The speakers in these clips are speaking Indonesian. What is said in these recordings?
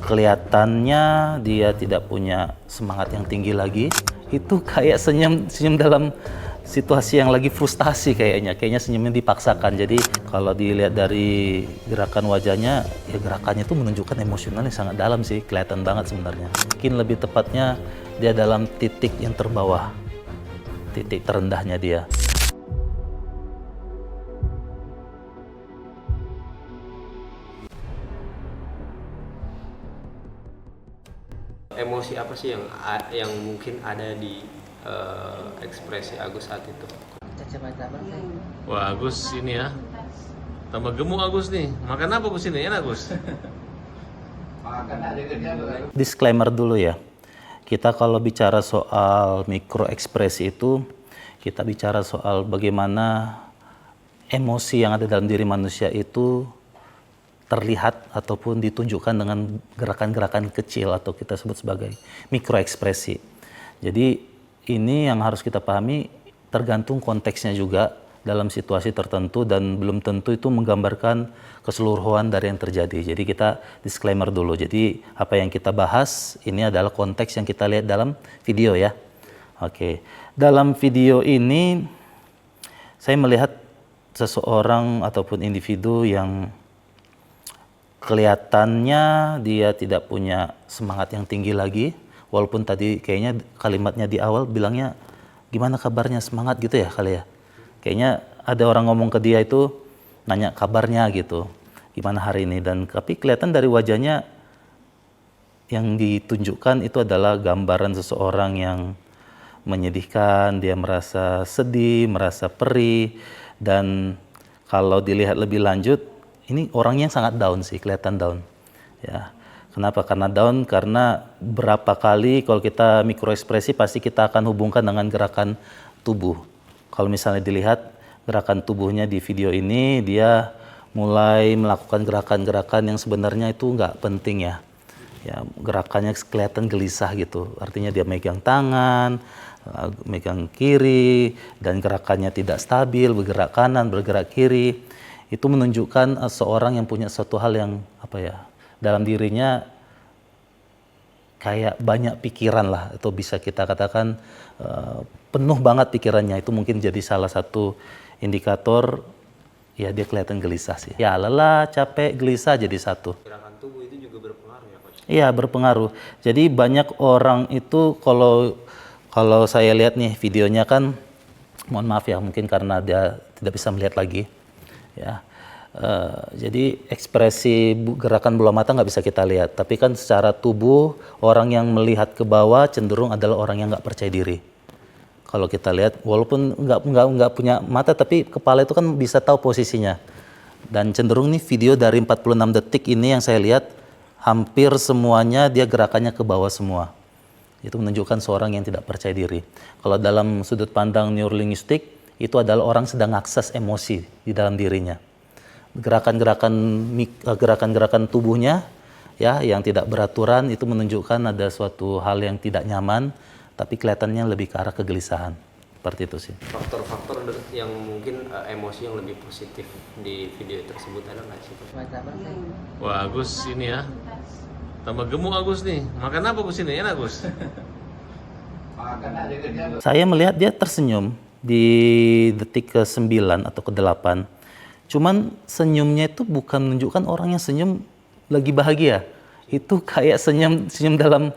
kelihatannya dia tidak punya semangat yang tinggi lagi. Itu kayak senyum dalam situasi yang lagi frustasi kayaknya senyumnya dipaksakan. Jadi kalau dilihat dari gerakan wajahnya, ya gerakannya itu menunjukkan emosional yang sangat dalam sih, kelihatan banget sebenarnya. Mungkin lebih tepatnya dia dalam titik yang terbawah, titik terendahnya dia. Emosi apa sih yang mungkin ada di ekspresi Agus saat itu? Wah, Agus ini ya, tambah gemuk Agus nih. Makan apa Agus ini? Enak Agus? Disclaimer dulu ya, kita kalau bicara soal mikro ekspresi itu, kita bicara soal bagaimana emosi yang ada dalam diri manusia itu terlihat ataupun ditunjukkan dengan gerakan-gerakan kecil atau kita sebut sebagai mikroekspresi. Jadi ini yang harus kita pahami, tergantung konteksnya juga dalam situasi tertentu dan belum tentu itu menggambarkan keseluruhan dari yang terjadi. Jadi kita disclaimer dulu. Jadi apa yang kita bahas ini adalah konteks yang kita lihat dalam video ya. Oke. Dalam video ini saya melihat seseorang ataupun individu yang kelihatannya dia tidak punya semangat yang tinggi lagi, walaupun tadi kayaknya kalimatnya di awal bilangnya gimana kabarnya, semangat gitu ya kali ya. Kayaknya ada orang ngomong ke dia itu nanya kabarnya gitu, gimana hari ini, dan tapi kelihatan dari wajahnya yang ditunjukkan itu adalah gambaran seseorang yang menyedihkan, dia merasa sedih, merasa perih, dan kalau dilihat lebih lanjut ini orangnya sangat down sih, kelihatan down. Ya, kenapa? Karena down karena berapa kali kalau kita mikroekspresi pasti kita akan hubungkan dengan gerakan tubuh. Kalau misalnya dilihat gerakan tubuhnya di video ini, dia mulai melakukan gerakan-gerakan yang sebenarnya itu nggak penting ya. Ya, gerakannya kelihatan gelisah gitu. Artinya dia megang tangan, megang kiri, dan gerakannya tidak stabil, bergerak kanan, bergerak kiri. Itu menunjukkan seorang yang punya suatu hal yang dalam dirinya kayak banyak pikiran lah, atau bisa kita katakan penuh banget pikirannya. Itu mungkin jadi salah satu indikator ya dia kelihatan gelisah sih. Ya lelah, capek, gelisah jadi satu. Gerakan tubuh itu juga berpengaruh ya Coach? Iya berpengaruh. Jadi banyak orang itu kalau saya lihat nih videonya kan, mohon maaf ya mungkin karena dia tidak bisa melihat lagi. Ya, jadi ekspresi gerakan bola mata nggak bisa kita lihat, tapi kan secara tubuh orang yang melihat ke bawah cenderung adalah orang yang nggak percaya diri. Kalau kita lihat, walaupun nggak punya mata, tapi kepala itu kan bisa tahu posisinya. Dan cenderung nih video dari 46 detik ini yang saya lihat, hampir semuanya dia gerakannya ke bawah semua. Itu menunjukkan seorang yang tidak percaya diri. Kalau dalam sudut pandang neurolinguistik, itu adalah orang sedang akses emosi di dalam dirinya. Gerakan-gerakan tubuhnya ya yang tidak beraturan itu menunjukkan ada suatu hal yang tidak nyaman, tapi kelihatannya lebih ke arah kegelisahan. Seperti itu sih. Faktor-faktor yang mungkin emosi yang lebih positif di video tersebut ada nggak sih? Wah, Agus ini ya, tambah gemuk Agus nih. Makan apa Agus ini? Enak Agus? Saya melihat dia tersenyum di detik ke-9 atau ke-8. Cuman senyumnya itu bukan menunjukkan orang yang senyum lagi bahagia. Itu kayak senyum dalam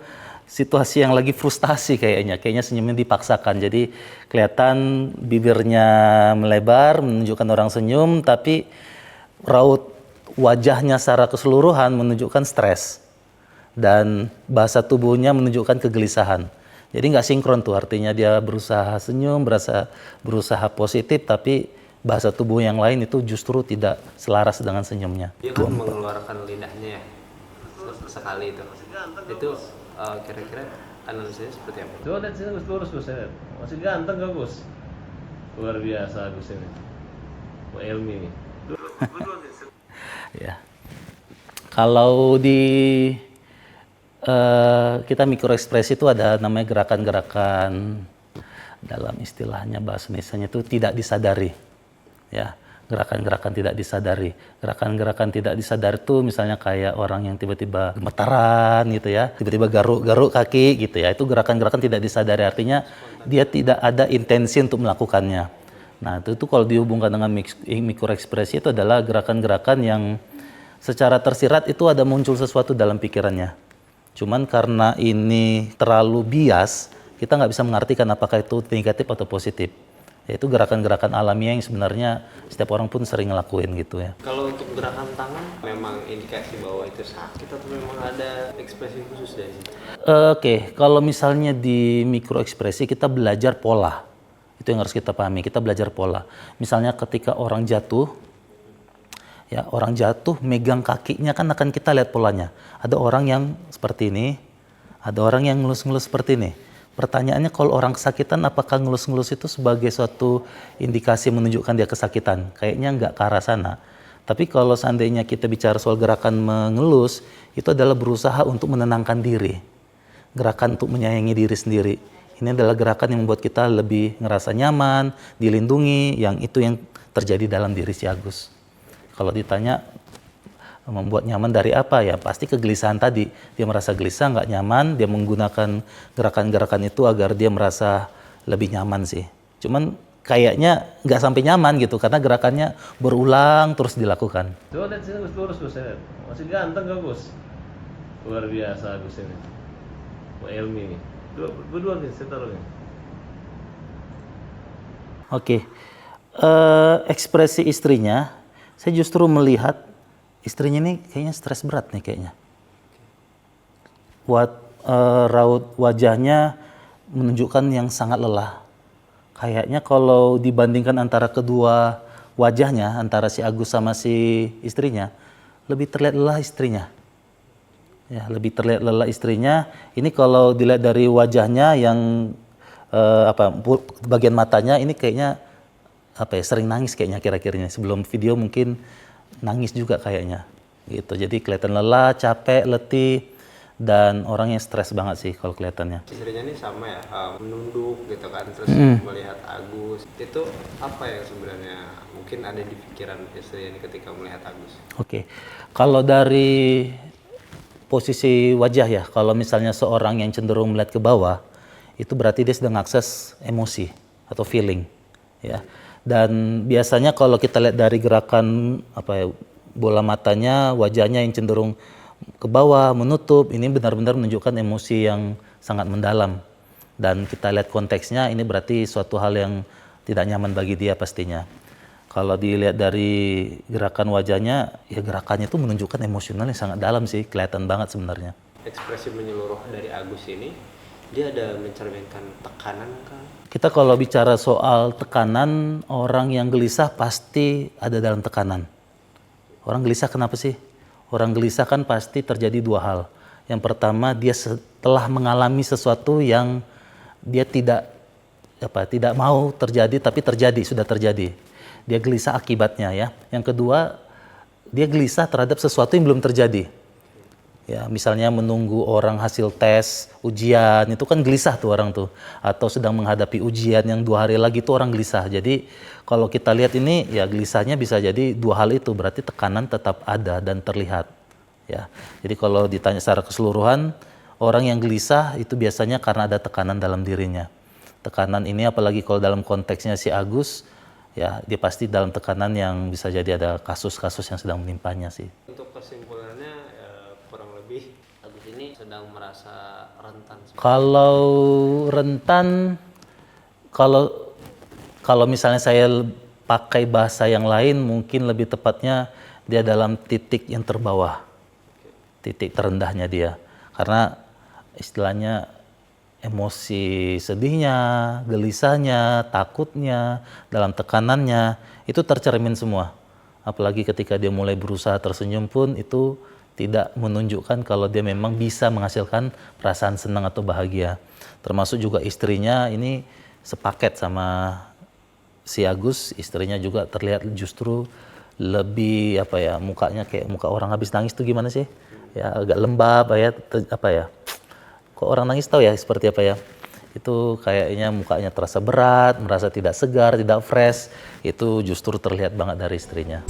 situasi yang lagi frustasi kayaknya senyumnya dipaksakan. Jadi kelihatan bibirnya melebar menunjukkan orang senyum, tapi raut wajahnya secara keseluruhan menunjukkan stres. Dan bahasa tubuhnya menunjukkan kegelisahan. Jadi nggak sinkron tuh, artinya dia berusaha senyum, berusaha positif, tapi bahasa tubuh yang lain itu justru tidak selaras dengan senyumnya. Dia kan mengeluarkan lidahnya ya, sekali itu. Itu kira-kira analisanya seperti apa? Coba lihat sini Gus, lurus Gus, masih ganteng gak Gus? Luar biasa Gus ini. Pak Elmi nih. Ya. Kalau di kita mikroekspresi itu ada namanya gerakan-gerakan, dalam istilahnya bahasa Indonesianya itu tidak disadari. Ya, gerakan-gerakan tidak disadari. Gerakan-gerakan tidak disadari itu misalnya kayak orang yang tiba-tiba gemetaran gitu ya, tiba-tiba garuk-garuk kaki gitu ya. Itu gerakan-gerakan tidak disadari, artinya dia tidak ada intensi untuk melakukannya. Nah, itu kalau dihubungkan dengan mikroekspresi itu adalah gerakan-gerakan yang secara tersirat itu ada muncul sesuatu dalam pikirannya. Cuman karena ini terlalu bias, kita nggak bisa mengartikan apakah itu negatif atau positif. Yaitu gerakan-gerakan alamiah yang sebenarnya setiap orang pun sering ngelakuin gitu ya. Kalau untuk gerakan tangan memang indikasi bahwa itu sakit atau memang ada ekspresi khusus dari situ? Oke, kalau misalnya di mikroekspresi kita belajar pola. Itu yang harus kita pahami, kita belajar pola. Misalnya ketika orang jatuh, ya orang jatuh megang kakinya kan akan kita lihat polanya. Ada orang yang seperti ini, ada orang yang ngelus-ngelus seperti ini. Pertanyaannya kalau orang kesakitan apakah ngelus-ngelus itu sebagai suatu indikasi menunjukkan dia kesakitan? Kayaknya nggak ke arah sana. Tapi kalau seandainya kita bicara soal gerakan mengelus, itu adalah berusaha untuk menenangkan diri. Gerakan untuk menyayangi diri sendiri. Ini adalah gerakan yang membuat kita lebih ngerasa nyaman, dilindungi, yang itu yang terjadi dalam diri si Agus. Kalau ditanya membuat nyaman dari apa, ya pasti kegelisahan tadi. Dia merasa gelisah, nggak nyaman, dia menggunakan gerakan-gerakan itu agar dia merasa lebih nyaman sih. Cuman kayaknya nggak sampai nyaman gitu, karena gerakannya berulang terus dilakukan. Coba lihat sini Gus, lurus Gus, ya. Masih ganteng gak Gus? Luar biasa Gus ini. Pak Elmi nih. Berdua nih, saya taruh nih. Oke, ekspresi istrinya, saya justru melihat istrinya ini kayaknya stres berat nih kayaknya. Raut wajahnya menunjukkan yang sangat lelah. Kayaknya kalau dibandingkan antara kedua wajahnya, antara si Agus sama si istrinya, lebih terlihat lelah istrinya. Ya, lebih terlihat lelah istrinya. Ini kalau dilihat dari wajahnya yang bagian matanya ini kayaknya sering nangis kayaknya kira-kiranya. Sebelum video mungkin nangis juga kayaknya gitu. Jadi kelihatan lelah, capek, letih, dan orangnya stres banget sih kalau kelihatannya. Istrinya ini sama ya, menunduk gitu kan, terus melihat Agus. Itu apa yang sebenarnya mungkin ada di pikiran istri ini ketika melihat Agus? Oke, kalau dari posisi wajah ya, kalau misalnya seorang yang cenderung melihat ke bawah, itu berarti dia sedang mengakses emosi atau feeling, ya. Dan biasanya kalau kita lihat dari gerakan bola matanya, wajahnya yang cenderung ke bawah, menutup, ini benar-benar menunjukkan emosi yang sangat mendalam. Dan kita lihat konteksnya, ini berarti suatu hal yang tidak nyaman bagi dia pastinya. Kalau dilihat dari gerakan wajahnya, ya gerakannya itu menunjukkan emosional yang sangat dalam sih, kelihatan banget sebenarnya. Ekspresi menyeluruh dari Agus ini, dia ada mencerminkan tekanan kan? Kita kalau bicara soal tekanan, orang yang gelisah pasti ada dalam tekanan. Orang gelisah kenapa sih? Orang gelisah kan pasti terjadi dua hal. Yang pertama, dia setelah mengalami sesuatu yang dia tidak mau terjadi, tapi terjadi, sudah terjadi. Dia gelisah akibatnya ya. Yang kedua, dia gelisah terhadap sesuatu yang belum terjadi. Ya, misalnya menunggu orang hasil tes, ujian, itu kan gelisah tuh orang tuh. Atau sedang menghadapi ujian yang 2 hari lagi tuh orang gelisah. Jadi kalau kita lihat ini, ya gelisahnya bisa jadi dua hal itu. Berarti tekanan tetap ada dan terlihat. Ya, jadi kalau ditanya secara keseluruhan, orang yang gelisah itu biasanya karena ada tekanan dalam dirinya. Tekanan ini apalagi kalau dalam konteksnya si Agus, ya dia pasti dalam tekanan yang bisa jadi ada kasus-kasus yang sedang menimpanya sih. Untuk kesimpulannya, kurang lebih Agus ini sedang merasa rentan. Kalau rentan, kalau misalnya saya pakai bahasa yang lain, mungkin lebih tepatnya dia dalam titik yang terbawah, titik terendahnya dia. Karena istilahnya emosi sedihnya, gelisahnya, takutnya, dalam tekanannya, itu tercermin semua. Apalagi ketika dia mulai berusaha tersenyum pun itu tidak menunjukkan kalau dia memang bisa menghasilkan perasaan senang atau bahagia. Termasuk juga istrinya ini sepaket sama si Agus, istrinya juga terlihat justru lebih mukanya kayak muka orang habis nangis tuh gimana sih? Ya agak lembab kok orang nangis tahu ya seperti apa ya? itu kayaknya mukanya terasa berat, merasa tidak segar, tidak fresh. Itu justru terlihat banget dari istrinya.